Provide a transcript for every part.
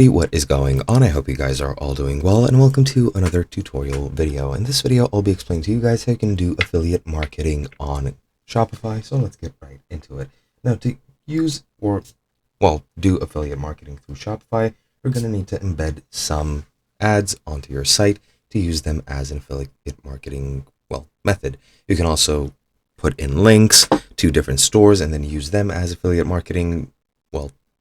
Hey, what is going on? I hope you guys are all doing well, and welcome to another tutorial video. In this video, I'll be explaining to you guys how you can do affiliate marketing on Shopify. So let's get right into it. Now, to do affiliate marketing through Shopify, we're going to need to embed some ads onto your site to use them as an affiliate marketing, method. You can also put in links to different stores and then use them as affiliate marketing,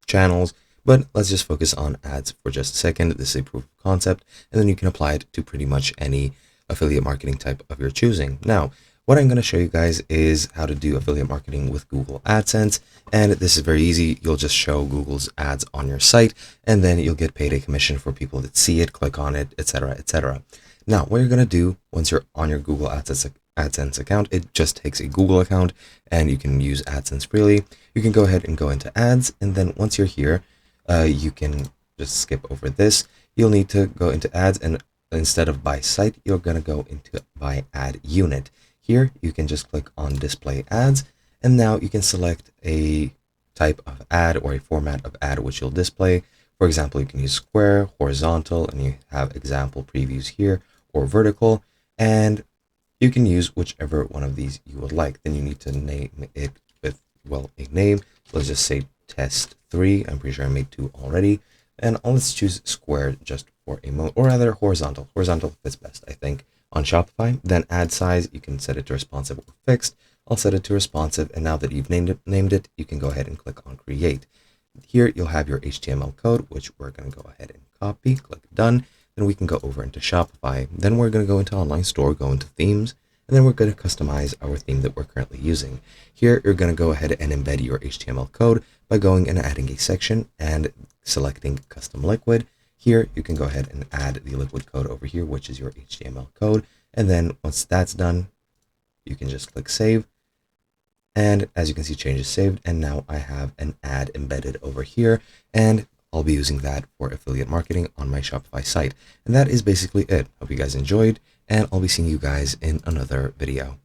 channels. But let's just focus on ads for just a second. This is a proof of concept, and then you can apply it to pretty much any affiliate marketing type of your choosing. Now, what I'm going to show you guys is how to do affiliate marketing with Google AdSense, and this is very easy. You'll just show Google's ads on your site, and then you'll get paid a commission for people that see it, click on it, etc., etc. Now, what you're going to do once you're on your Google AdSense account, it just takes a Google account, and you can use AdSense freely. You can go ahead and go into ads, and then once you're here, you can just skip over this. You'll need to go into ads, and instead of by site, you're going to go into by ad unit. Here, you can just click on display ads, and now you can select a type of ad or a format of ad which you'll display. For example, you can use square, horizontal, and you have example previews here, or vertical, and you can use whichever one of these you would like. Then you need to name it with, a name. Let's just say test 3. I'm pretty sure I made 2 already. And let's choose square just for a moment, or rather horizontal. Horizontal fits best, I think, on Shopify. Then ad size, you can set it to responsive or fixed. I'll set it to responsive, and now that you've named it, you can go ahead and click on create. Here you'll have your HTML code, which we're going to go ahead and copy. Click done. Then we can go over into Shopify. Then we're going to go into online store, go into themes, and then we're going to customize our theme that we're currently using. Here, you're going to go ahead and embed your HTML code by going and adding a section and selecting custom liquid. Here, you can go ahead and add the liquid code over here, which is your HTML code. And then once that's done, you can just click save. And as you can see, changes saved. And now I have an ad embedded over here, and I'll be using that for affiliate marketing on my Shopify site. And that is basically it. Hope you guys enjoyed, and I'll be seeing you guys in another video.